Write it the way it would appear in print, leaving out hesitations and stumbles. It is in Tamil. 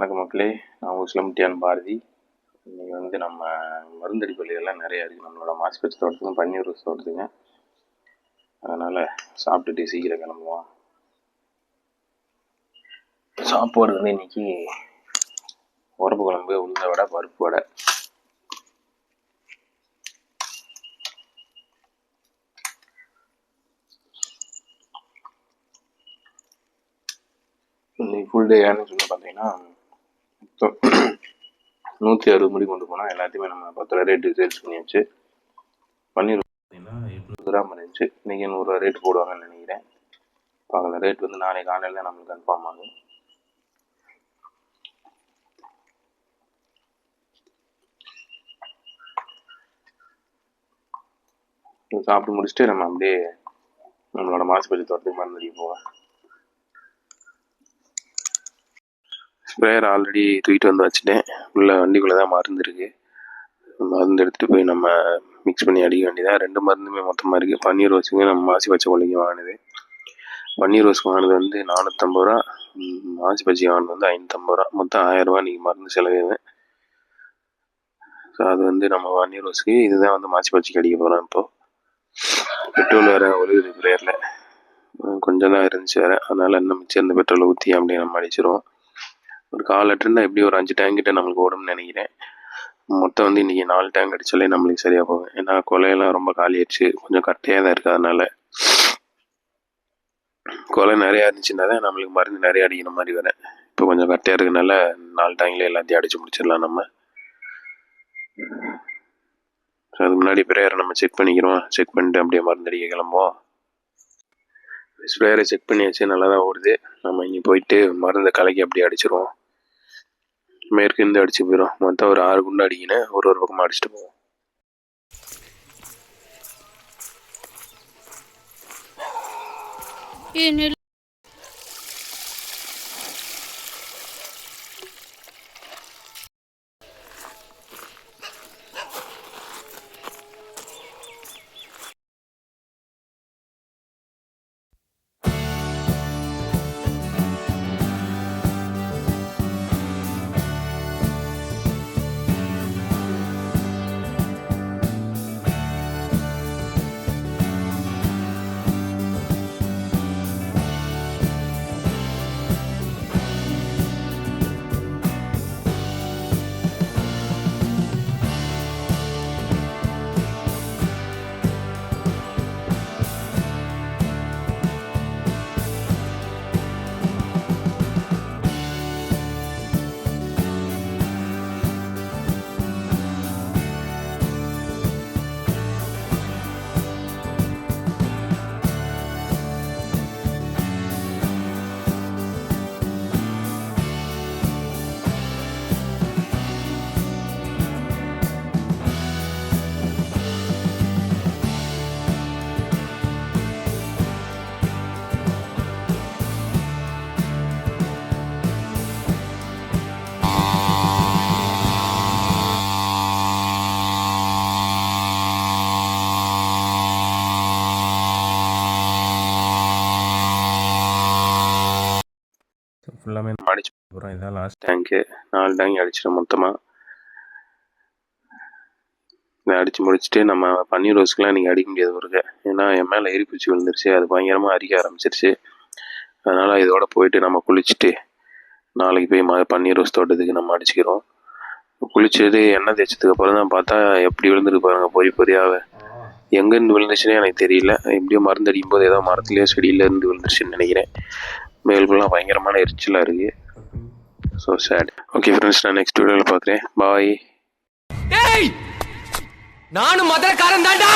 வணக்கம் மக்களே, நான் உங்கள் சிலம்பட்டியான் பாரதி. இன்றைக்கி வந்து நம்ம மருந்தடி பள்ளிகள்லாம் நிறையா இருக்குது. நம்மளோட மாசிப்பச்சு தோட்டத்துக்கும் பன்னீர் ரோஸ் தோட்டத்துங்க. அதனால் சாப்பிட்டுட்டு சீக்கிரம் கிளம்புவோம். சாப்பாடு வந்து இன்றைக்கி உரப்பு குழம்பு, உளுந்த வடை, பருப்பு வடை. இன்னைக்கு ஃபுல் டே ஏன்னு சொல்லி பார்த்தீங்கன்னா 160 முடி கொண்டு போனால் எல்லாத்தையுமே நம்ம 10 ரூபா ரேட்டு சேல்ஸ் பண்ணியாச்சு. பன்னீர் பார்த்தீங்கன்னா 800 கிராம் இருந்துச்சு. இன்றைக்கி 100 ரூபா ரேட் போடுவாங்கன்னு நினைக்கிறேன். பார்க்கல, ரேட் வந்து நாளைக்கு காலையில் தான் நம்மளுக்கு கன்ஃபார்ம் ஆகும். சாப்பிட்டு முடிச்சுட்டு நம்ம அப்படியே நம்மளோட மாசிப்பச்சு தோட்டத்துக்கு மருந்தடி போவோம். ஸ்ப்ரேயர் ஆல்ரெடி தூக்கிட்டு வந்து வச்சுட்டேன். உள்ள வண்டிக்குள்ளே தான் மருந்து இருக்குது. மருந்து எடுத்துகிட்டு போய் நம்ம மிக்ஸ் பண்ணி அடிக்க வேண்டியதாக. 2 மருந்துமே மொத்தமாக இருக்குது. பன்னீர் ரோஸுங்க நம்ம மாசி பச்சை கொள்ளைக்கு வாங்கினது. பன்னீர் ரோஸ் வாங்கினது வந்து 450 ரூபா, மாசி பச்சை வாங்கினது வந்து 550 ரூபா. மொத்தம் 1000 ரூபா இன்றைக்கி மருந்து செலவு. ஸோ அது வந்து நம்ம பன்னீர் ரோஸுக்கு இதுதான் வந்து மாசி பச்சைக்கு அடிக்க போகிறோம். இப்போது பெட்ரோல் வேறு ஒழுகுது ஸ்ப்ரேயரில், கொஞ்சம் தான் இருந்துச்சு வேறு. அதனால் இன்னும் மிச்சம் இந்த பெட்ரோலை ஊற்றி அப்படியே நம்ம அடிச்சிடுவோம். ஒரு 4 லிட்டர்னா எப்படி ஒரு 5 டேங்கிட்ட நம்மளுக்கு ஓடும்னு நினைக்கிறேன். மொத்தம் வந்து இன்றைக்கி 4 டேங்க் அடித்தாலே நம்மளுக்கு சரியாக போகும். ஏன்னா கொலையெல்லாம் ரொம்ப காலியாகிடுச்சு, கொஞ்சம் கட்டையாக தான் இருக்குது. அதனால் கொலை நிறையா இருந்துச்சுன்னா தான் நம்மளுக்கு மருந்து நிறையா அடிக்கிற மாதிரி வரேன். இப்போ கொஞ்சம் கட்டையாக இருக்கிறதுனால 4 டேங்கில் எல்லாத்தையும் அடித்து முடிச்சிடலாம் நம்ம. ஸோ அதுக்கு முன்னாடி ஸ்ப்ரேயரை நம்ம செக் பண்ணிக்கிறோம். செக் பண்ணிட்டு அப்படியே மருந்து அடிக்க கிளம்புவோம். ஸ்ப்ரேயரை செக் பண்ணியாச்சு, நல்லா தான் ஓடுது. நம்ம இங்கே போயிட்டு மருந்தை கலக்கி அப்படியே அடிச்சிருவோம். மேற்கிருந்து அடிச்சு போயிடும். மொத்தம் ஒரு 6 குண்டு அடிக்கினேன். ஒரு பக்கமாக அடிச்சுட்டு போவோம். ஃபுல்லாமே நம்ம அடிச்சு போகிறோம். இதான் லாஸ்ட் டேங்க்கு. 4 டேங்க் அடிச்சிடும் மொத்தமாக. இதை அடித்து முடிச்சுட்டு நம்ம பன்னீர் ரோஸ்க்கெலாம் இன்றைக்கி அடிக்க முடியாது ஒருக்க. ஏன்னா என் மேலே எரிப்பூச்சி விழுந்துருச்சு, அது பயங்கரமாக அரிக்க ஆரம்பிச்சிருச்சு. அதனால் இதோட போயிட்டு நம்ம குளிச்சுட்டு நாளைக்கு போய் பன்னீர் ரோஸ் தோட்டத்துக்கு நம்ம அடிச்சுக்கிறோம். குளிச்சது எண்ணெய் தேய்ச்சதுக்கு அப்புறம் தான் பார்த்தா எப்படி விழுந்துருக்கு பாருங்க, பொறியாக. எங்கேருந்து விழுந்துச்சுன்னே எனக்கு தெரியல. எப்படியோ மருந்து அடிக்கும் போது ஏதோ மரத்துலேயோ செடியிலேருந்து விழுந்துருச்சுன்னு நினைக்கிறேன். மேல்குலாம் பயங்கரமான எரிச்சலாக இருக்குது. So sad. ஓகே ஃப்ரெண்ட்ஸ், நான் நெக்ஸ்ட் வீடியோவில் பார்க்குறேன். பாய். நானும் மதுரக்காரன் தான்டா.